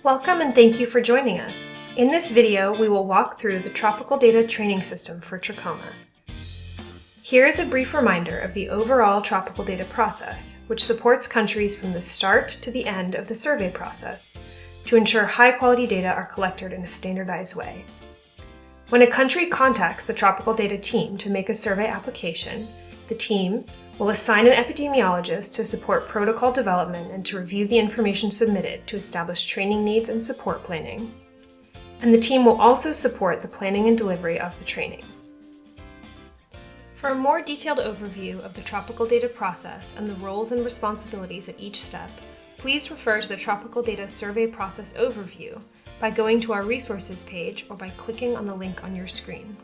Welcome and thank you for joining us. In this video, we will walk through the Tropical Data Training System for Trachoma. Here is a brief reminder of the overall tropical data process, which supports countries from the start to the end of the survey process to ensure high-quality data are collected in a standardized way. When a country contacts the Tropical Data team to make a survey application, the team will assign an epidemiologist to support protocol development and to review the information submitted to establish training needs and support planning. And the team will also support the planning and delivery of the training. For a more detailed overview of the tropical data process and the roles and responsibilities at each step, please refer to the Tropical Data Survey Process Overview by going to our resources page or by clicking on the link on your screen.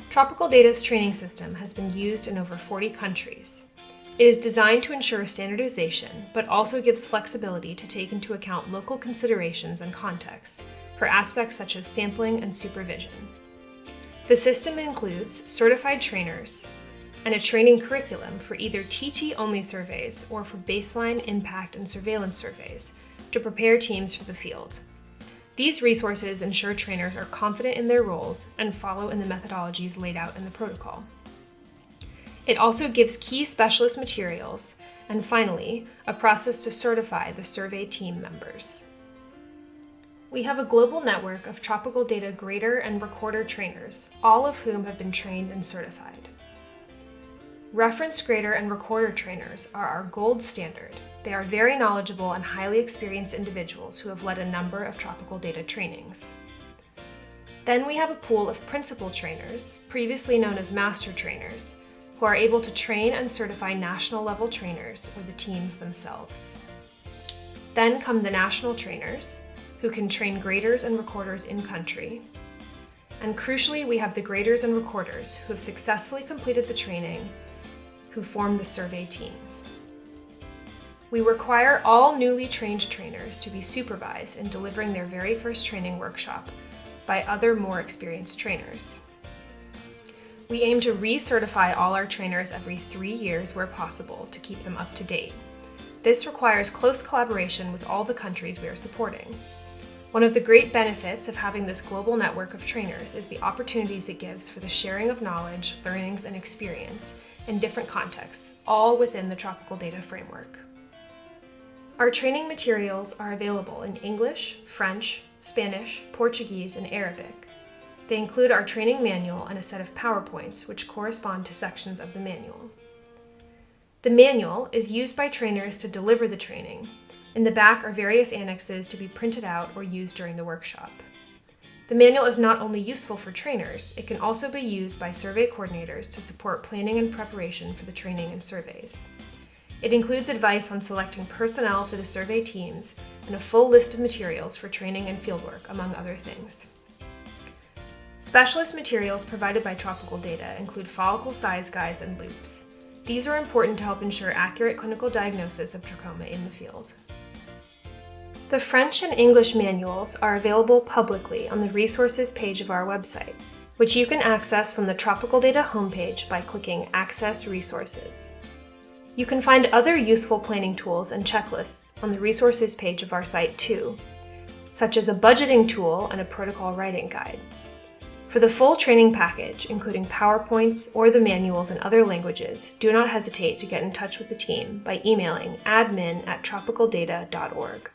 Tropical Data's training system has been used in over 40 countries. It is designed to ensure standardization, but also gives flexibility to take into account local considerations and contexts for aspects such as sampling and supervision. The system includes certified trainers and a training curriculum for either TT-only surveys or for baseline, impact, and surveillance surveys to prepare teams for the field. These resources ensure trainers are confident in their roles and follow in the methodologies laid out in the protocol. It also gives key specialist materials, and finally, a process to certify the survey team members. We have a global network of tropical data grader and recorder trainers, all of whom have been trained and certified. Reference grader and recorder trainers are our gold standard. They are very knowledgeable and highly experienced individuals who have led a number of tropical data trainings. Then we have a pool of principal trainers, previously known as master trainers, who are able to train and certify national level trainers or the teams themselves. Then come the national trainers, who can train graders and recorders in country. And crucially, we have the graders and recorders who have successfully completed the training, who form the survey teams. We require all newly trained trainers to be supervised in delivering their very first training workshop by other more experienced trainers. We aim to recertify all our trainers every 3 years where possible to keep them up to date. This requires close collaboration with all the countries we are supporting. One of the great benefits of having this global network of trainers is the opportunities it gives for the sharing of knowledge, learnings, and experience in different contexts, all within the Tropical Data framework. Our training materials are available in English, French, Spanish, Portuguese, and Arabic. They include our training manual and a set of PowerPoints which correspond to sections of the manual. The manual is used by trainers to deliver the training. In the back are various annexes to be printed out or used during the workshop. The manual is not only useful for trainers, it can also be used by survey coordinators to support planning and preparation for the training and surveys. It includes advice on selecting personnel for the survey teams and a full list of materials for training and fieldwork, among other things. Specialist materials provided by Tropical Data include follicle size guides and loops. These are important to help ensure accurate clinical diagnosis of trachoma in the field. The French and English manuals are available publicly on the resources page of our website, which you can access from the Tropical Data homepage by clicking Access Resources. You can find other useful planning tools and checklists on the resources page of our site too, such as a budgeting tool and a protocol writing guide. For the full training package, including PowerPoints or the manuals in other languages, do not hesitate to get in touch with the team by emailing admin@tropicaldata.org.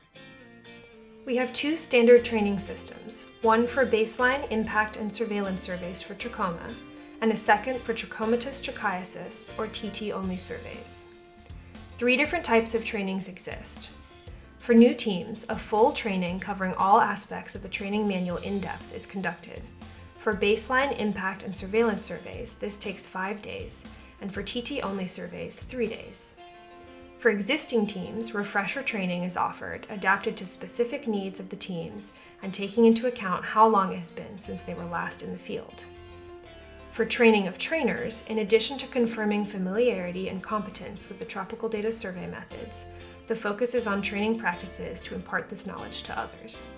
We have 2 standard training systems, one for baseline, impact, and surveillance surveys for trachoma, and a second for trachomatous trichiasis or TT-only surveys. 3 different types of trainings exist. For new teams, a full training covering all aspects of the training manual in depth is conducted. For baseline, impact, and surveillance surveys, this takes 5 days, and for TT-only surveys, 3 days. For existing teams, refresher training is offered, adapted to specific needs of the teams and taking into account how long it has been since they were last in the field. For training of trainers, in addition to confirming familiarity and competence with the Tropical Data survey methods, the focus is on training practices to impart this knowledge to others.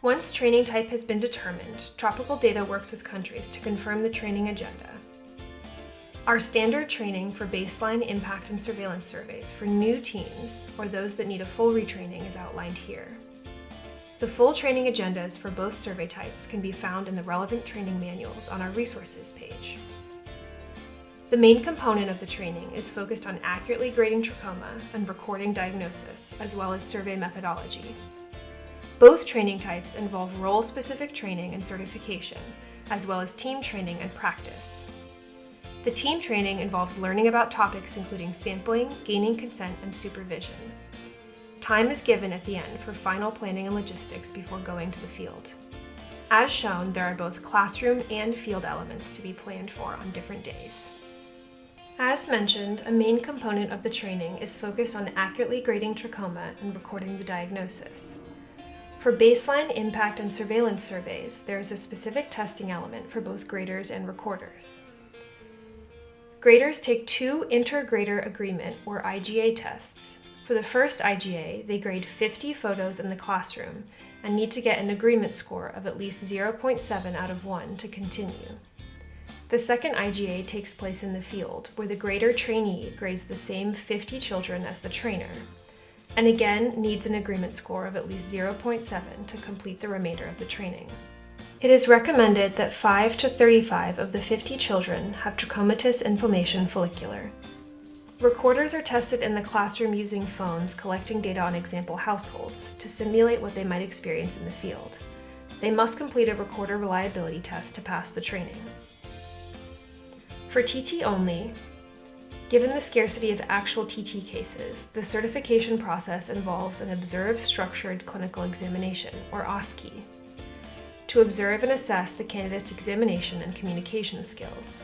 Once training type has been determined, Tropical Data works with countries to confirm the training agenda. Our standard training for baseline impact and surveillance surveys for new teams or those that need a full retraining is outlined here. The full training agendas for both survey types can be found in the relevant training manuals on our resources page. The main component of the training is focused on accurately grading trachoma and recording diagnosis, as well as survey methodology. Both training types involve role-specific training and certification, as well as team training and practice. The team training involves learning about topics including sampling, gaining consent, and supervision. Time is given at the end for final planning and logistics before going to the field. As shown, there are both classroom and field elements to be planned for on different days. As mentioned, a main component of the training is focused on accurately grading trachoma and recording the diagnosis. For baseline impact and surveillance surveys, there is a specific testing element for both graders and recorders. Graders take 2 inter-grader agreement, or IGA tests. For the first IGA, they grade 50 photos in the classroom and need to get an agreement score of at least 0.7 out of 1 to continue. The second IGA takes place in the field, where the grader trainee grades the same 50 children as the trainer, and again needs an agreement score of at least 0.7 to complete the remainder of the training. It is recommended that 5 to 35 of the 50 children have trachomatous inflammation follicular. Recorders are tested in the classroom using phones collecting data on example households to simulate what they might experience in the field. They must complete a recorder reliability test to pass the training. For TT only, given the scarcity of actual TT cases, the certification process involves an Observed Structured Clinical Examination, or OSCE, to observe and assess the candidate's examination and communication skills.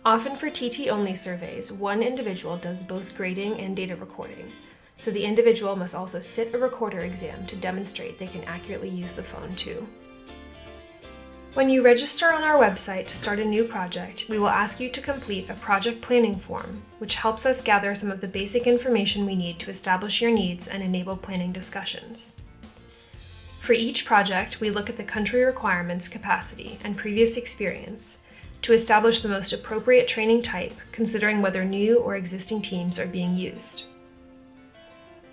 Often for TT-only surveys, one individual does both grading and data recording, so the individual must also sit a recorder exam to demonstrate they can accurately use the phone too. When you register on our website to start a new project, we will ask you to complete a project planning form, which helps us gather some of the basic information we need to establish your needs and enable planning discussions. For each project, we look at the country requirements, capacity, and previous experience to establish the most appropriate training type, considering whether new or existing teams are being used.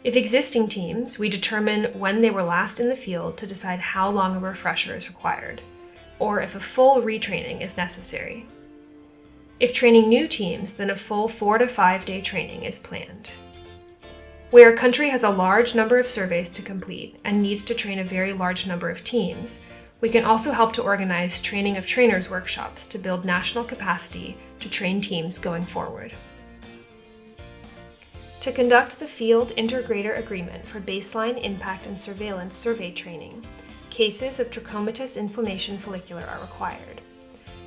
If existing teams, we determine when they were last in the field to decide how long a refresher is required, or if a full retraining is necessary. If training new teams, then a full 4 to 5 day training is planned. Where a country has a large number of surveys to complete and needs to train a very large number of teams, we can also help to organize training of trainers workshops to build national capacity to train teams going forward. To conduct the Field Intergrader Agreement for baseline impact and surveillance survey training, cases of trachomatous inflammation follicular are required.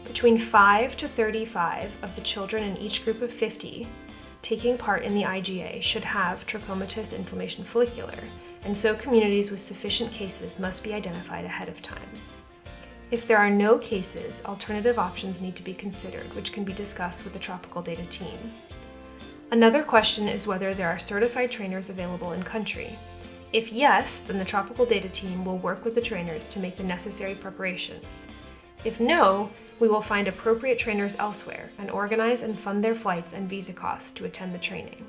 Between 5 to 35 of the children in each group of 50 taking part in the IGA should have trachomatous inflammation follicular, and so communities with sufficient cases must be identified ahead of time. If there are no cases, alternative options need to be considered, which can be discussed with the tropical data team. Another question is whether there are certified trainers available in country. If yes, then the tropical data team will work with the trainers to make the necessary preparations. If no, we will find appropriate trainers elsewhere and organize and fund their flights and visa costs to attend the training.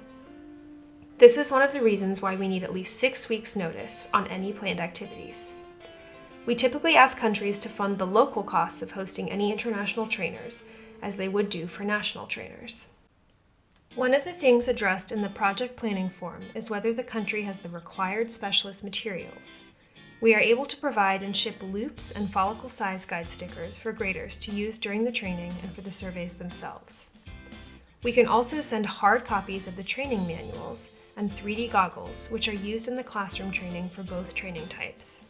This is one of the reasons why we need at least 6 weeks' notice on any planned activities. We typically ask countries to fund the local costs of hosting any international trainers, as they would do for national trainers. One of the things addressed in the project planning form is whether the country has the required specialist materials. We are able to provide and ship loops and follicle size guide stickers for graders to use during the training and for the surveys themselves. We can also send hard copies of the training manuals and 3D goggles, which are used in the classroom training for both training types.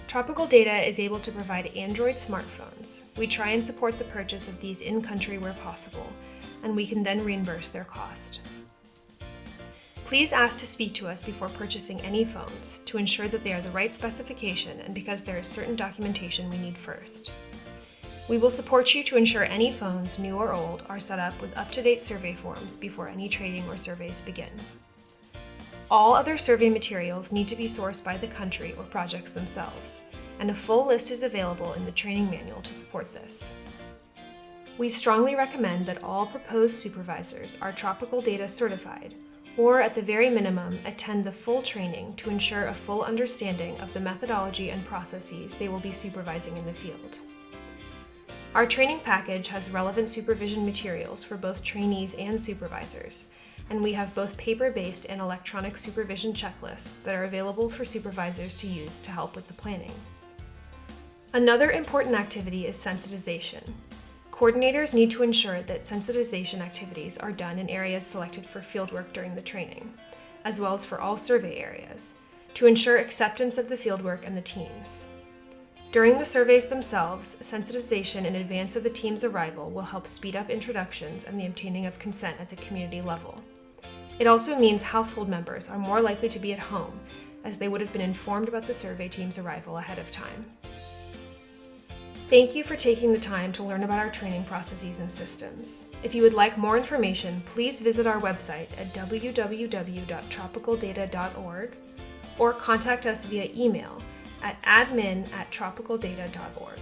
Tropical Data is able to provide Android smartphones. We try and support the purchase of these in-country where possible, and we can then reimburse their cost. Please ask to speak to us before purchasing any phones to ensure that they are the right specification and because there is certain documentation we need first. We will support you to ensure any phones, new or old, are set up with up-to-date survey forms before any training or surveys begin. All other survey materials need to be sourced by the country or projects themselves, and a full list is available in the training manual to support this. We strongly recommend that all proposed supervisors are Tropical Data certified, or at the very minimum, attend the full training to ensure a full understanding of the methodology and processes they will be supervising in the field. Our training package has relevant supervision materials for both trainees and supervisors, and we have both paper-based and electronic supervision checklists that are available for supervisors to use to help with the planning. Another important activity is sensitization. Coordinators need to ensure that sensitization activities are done in areas selected for fieldwork during the training, as well as for all survey areas, to ensure acceptance of the fieldwork and the teams. During the surveys themselves, sensitization in advance of the team's arrival will help speed up introductions and the obtaining of consent at the community level. It also means household members are more likely to be at home, as they would have been informed about the survey team's arrival ahead of time. Thank you for taking the time to learn about our training processes and systems. If you would like more information, please visit our website at www.tropicaldata.org or contact us via email at admin@tropicaldata.org.